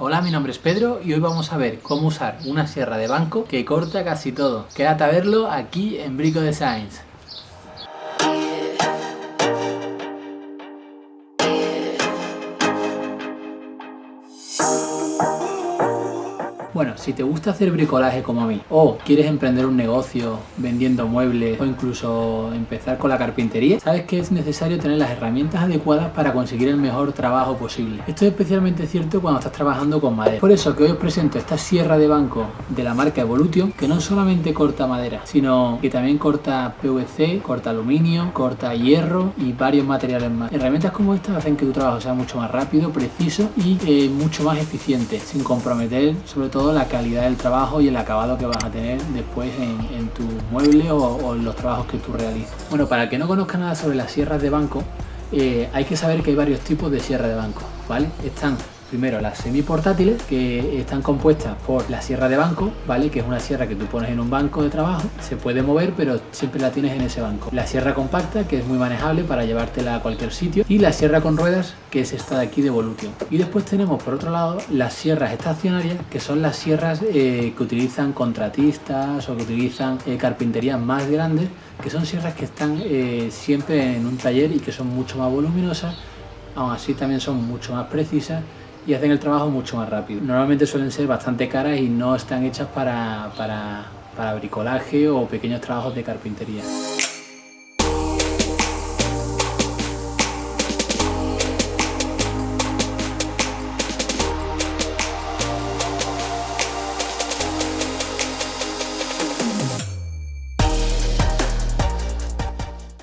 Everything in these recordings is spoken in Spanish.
Hola, mi nombre es Pedro y hoy vamos a ver cómo usar una sierra de banco que corta casi todo. Quédate a verlo aquí en Brico Designs. Bueno, si te gusta hacer bricolaje como a mí, o quieres emprender un negocio vendiendo muebles o incluso empezar con la carpintería, sabes que es necesario tener las herramientas adecuadas para conseguir el mejor trabajo posible. Esto es especialmente cierto cuando estás trabajando con madera. Por eso que hoy os presento esta sierra de banco de la marca Evolution, que no solamente corta madera, sino que también corta PVC, corta aluminio, corta hierro y varios materiales más. Herramientas como estas hacen que tu trabajo sea mucho más rápido, preciso y mucho más eficiente, sin comprometer sobre todo la calidad del trabajo y el acabado que vas a tener después en tu mueble o en los trabajos que tú realizas. Bueno, para el que no conozca nada sobre las sierras de banco, hay que saber que hay varios tipos de sierra de banco, ¿vale? Están primero las semiportátiles, que están compuestas por la sierra de banco, ¿vale? Que es una sierra que tú pones en un banco de trabajo, se puede mover pero siempre la tienes en ese banco. La sierra compacta, que es muy manejable para llevártela a cualquier sitio, y la sierra con ruedas, que es esta de aquí de Evolution. Y después tenemos por otro lado las sierras estacionarias, que son las sierras que utilizan contratistas o que utilizan carpinterías más grandes, que son sierras que están siempre en un taller y que son mucho más voluminosas, aún así también son mucho más precisas y hacen el trabajo mucho más rápido. Normalmente suelen ser bastante caras y no están hechas para bricolaje o pequeños trabajos de carpintería.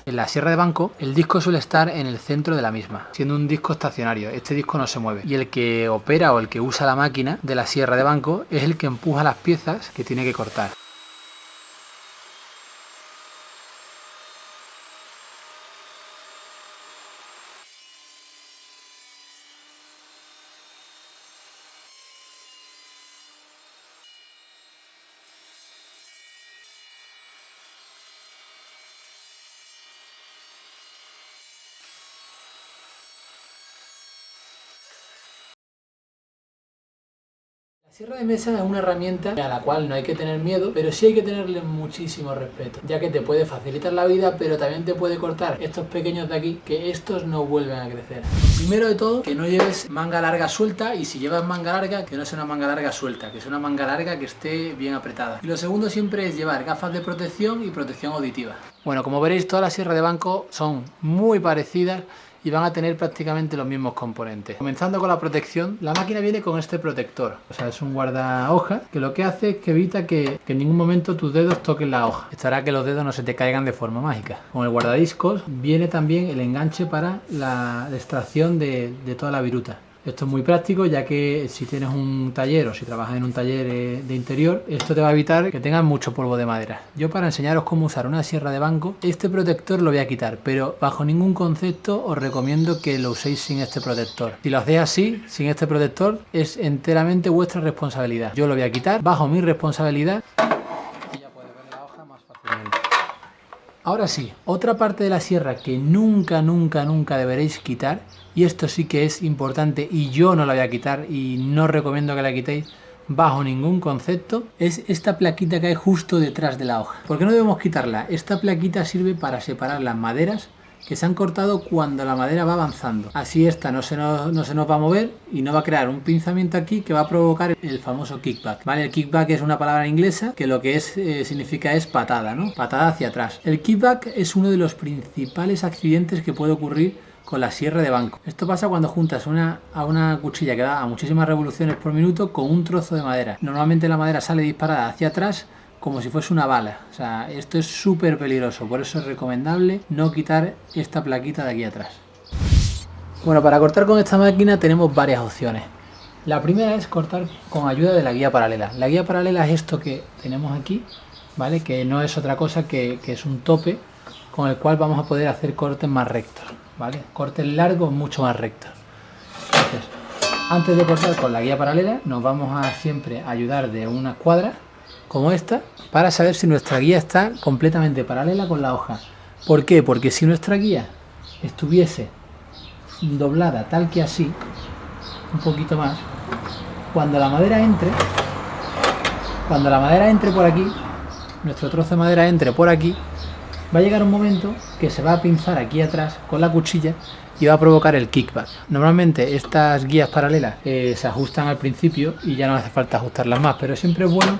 En la sierra de banco, el disco suele estar en el centro de la misma, siendo un disco estacionario. Este disco no se mueve. Y el que opera o el que usa la máquina de la sierra de banco es el que empuja las piezas que tiene que cortar. La sierra de mesa es una herramienta a la cual no hay que tener miedo, pero sí hay que tenerle muchísimo respeto, ya que te puede facilitar la vida, pero también te puede cortar estos pequeños de aquí, que estos no vuelven a crecer. Primero de todo, que no lleves manga larga suelta, y si llevas manga larga, que no sea una manga larga suelta, que sea una manga larga que esté bien apretada. Y lo segundo siempre es llevar gafas de protección y protección auditiva. Bueno, como veréis, todas las sierras de banco son muy parecidas y van a tener prácticamente los mismos componentes. Comenzando con la protección, la máquina viene con este protector, o sea, es un guarda hoja que lo que hace es que evita que en ningún momento tus dedos toquen la hoja. Esto hará que los dedos no se te caigan de forma mágica. Con el guardadiscos viene también el enganche para la extracción de toda la viruta. Esto es muy práctico, ya que si tienes un taller o si trabajas en un taller de interior, esto te va a evitar que tengas mucho polvo de madera. Yo, para enseñaros cómo usar una sierra de banco, este protector lo voy a quitar, pero bajo ningún concepto os recomiendo que lo uséis sin este protector. Si lo hacéis así, sin este protector, es enteramente vuestra responsabilidad. Yo lo voy a quitar bajo mi responsabilidad y ya puedes ver la hoja más fácilmente. Ahora sí, otra parte de la sierra que nunca deberéis quitar, y esto sí que es importante y yo no la voy a quitar y no recomiendo que la quitéis bajo ningún concepto, es esta plaquita que hay justo detrás de la hoja. ¿Por qué no debemos quitarla? Esta plaquita sirve para separar las maderas que se han cortado cuando la madera va avanzando. Así esta no se nos va a mover y no va a crear un pinzamiento aquí que va a provocar el famoso kickback, ¿vale? El kickback es una palabra inglesa que lo que significa es patada, ¿no? Patada hacia atrás. El kickback es uno de los principales accidentes que puede ocurrir con la sierra de banco. Esto pasa cuando juntas a una cuchilla que da a muchísimas revoluciones por minuto con un trozo de madera. Normalmente la madera sale disparada hacia atrás como si fuese una bala. O sea, esto es súper peligroso, por eso es recomendable no quitar esta plaquita de aquí atrás. Bueno, para cortar con esta máquina tenemos varias opciones. La primera es cortar con ayuda de la guía paralela. La guía paralela es esto que tenemos aquí, ¿vale? Que no es otra cosa que es un tope con el cual vamos a poder hacer cortes más rectos, ¿vale? Cortes largos mucho más rectos. Entonces, antes de cortar con la guía paralela, nos vamos a siempre ayudar de una cuadra como esta, para saber si nuestra guía está completamente paralela con la hoja. ¿Por qué? Porque si nuestra guía estuviese doblada tal que así, un poquito más, cuando la madera entre por aquí, nuestro trozo de madera entre por aquí, va a llegar un momento que se va a pinzar aquí atrás con la cuchilla y va a provocar el kickback. Normalmente estas guías paralelas se ajustan al principio y ya no hace falta ajustarlas más, pero siempre es bueno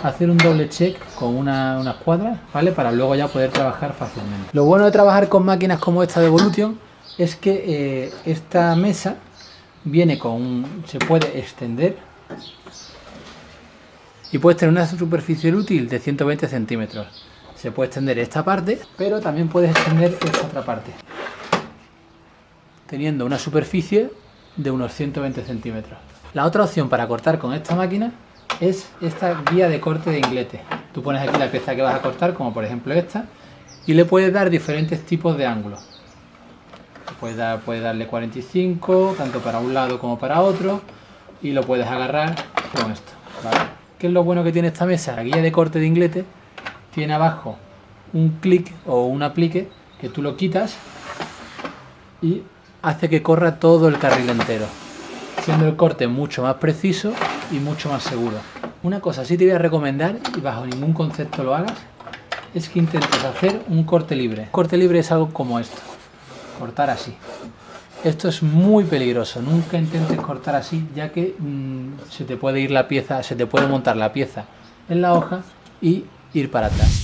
hacer un doble check con unas cuadras, ¿vale? Para luego ya poder trabajar fácilmente. Lo bueno de trabajar con máquinas como esta de Evolution es que esta mesa viene se puede extender y puedes tener una superficie útil de 120 centímetros. Se puede extender esta parte, pero también puedes extender esta otra parte, teniendo una superficie de unos 120 centímetros. La otra opción para cortar con esta máquina es esta guía de corte de inglete. Tú pones aquí la pieza que vas a cortar, como por ejemplo esta, y le puedes dar diferentes tipos de ángulos. Puedes darle 45, tanto para un lado como para otro, y lo puedes agarrar con esto, ¿vale? ¿Qué es lo bueno que tiene esta mesa? La guía de corte de inglete tiene abajo un clic o un aplique que tú lo quitas y hace que corra todo el carril entero, siendo el corte mucho más preciso y mucho más seguro. Una cosa sí te voy a recomendar, y bajo ningún concepto lo hagas, es que intentes hacer un corte libre. Un corte libre es algo como esto, cortar así. Esto es muy peligroso, nunca intentes cortar así, ya que se te puede ir la pieza, se te puede montar la pieza en la hoja y ir para atrás.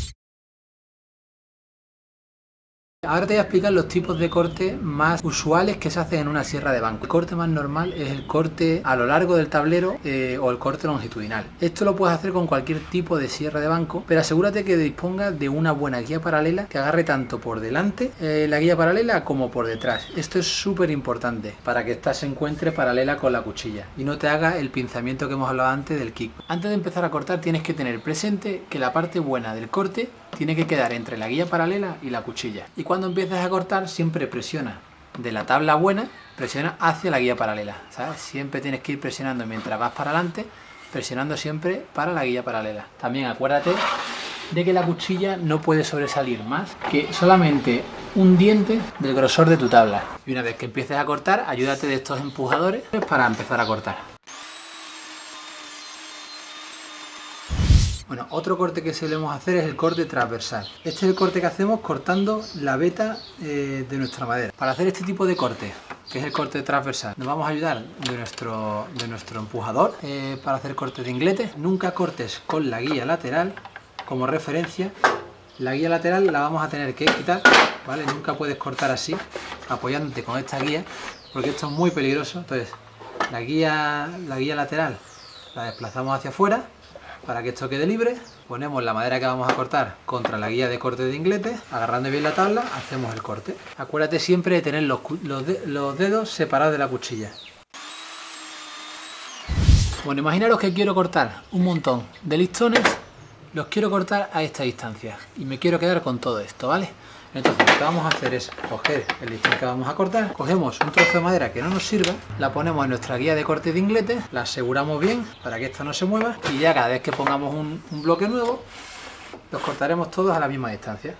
Ahora te voy a explicar los tipos de corte más usuales que se hacen en una sierra de banco. El corte más normal es el corte a lo largo del tablero o el corte longitudinal. Esto lo puedes hacer con cualquier tipo de sierra de banco, pero asegúrate que dispongas de una buena guía paralela que agarre tanto por delante la guía paralela como por detrás. Esto es súper importante para que esta se encuentre paralela con la cuchilla y no te haga el pinzamiento que hemos hablado antes del kick. Antes de empezar a cortar tienes que tener presente que la parte buena del corte tiene que quedar entre la guía paralela y la cuchilla. Y cuando empieces a cortar, siempre presiona de la tabla buena, presiona hacia la guía paralela, ¿sabes? Siempre tienes que ir presionando mientras vas para adelante, presionando siempre para la guía paralela. También acuérdate de que la cuchilla no puede sobresalir más que solamente un diente del grosor de tu tabla. Y una vez que empieces a cortar, ayúdate de estos empujadores para empezar a cortar. Bueno, otro corte que solemos hacer es el corte transversal. Este es el corte que hacemos cortando la veta de nuestra madera. Para hacer este tipo de corte, que es el corte transversal, nos vamos a ayudar de nuestro empujador para hacer cortes de inglete. Nunca cortes con la guía lateral como referencia. La guía lateral la vamos a tener que quitar, ¿vale? Nunca puedes cortar así, apoyándote con esta guía, porque esto es muy peligroso. Entonces, la guía lateral la desplazamos hacia afuera, para que esto quede libre, ponemos la madera que vamos a cortar contra la guía de corte de inglete, agarrando bien la tabla, hacemos el corte. Acuérdate siempre de tener los dedos separados de la cuchilla. Bueno, imaginaros que quiero cortar un montón de listones, los quiero cortar a esta distancia y me quiero quedar con todo esto, ¿vale? Entonces lo que vamos a hacer es coger el listón que vamos a cortar, cogemos un trozo de madera que no nos sirva, la ponemos en nuestra guía de corte de inglete, la aseguramos bien para que esto no se mueva y ya cada vez que pongamos un bloque nuevo, los cortaremos todos a la misma distancia.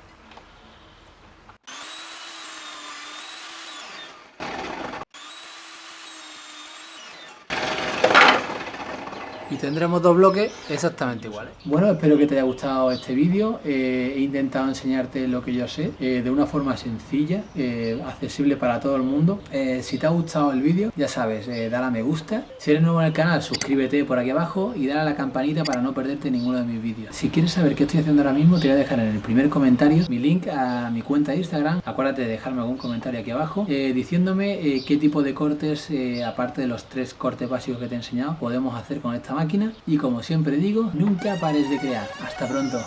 Y tendremos dos bloques exactamente iguales. Bueno, espero que te haya gustado este vídeo. He intentado enseñarte lo que yo sé de una forma sencilla, accesible para todo el mundo. Si te ha gustado el vídeo, ya sabes, dale a me gusta. Si eres nuevo en el canal, suscríbete por aquí abajo y dale a la campanita para no perderte ninguno de mis vídeos. Si quieres saber qué estoy haciendo ahora mismo, te voy a dejar en el primer comentario mi link a mi cuenta de Instagram. Acuérdate de dejarme algún comentario aquí abajo diciéndome qué tipo de cortes, aparte de los 3 cortes básicos que te he enseñado, podemos hacer con esta máquina. Y como siempre digo, nunca pares de crear. Hasta pronto.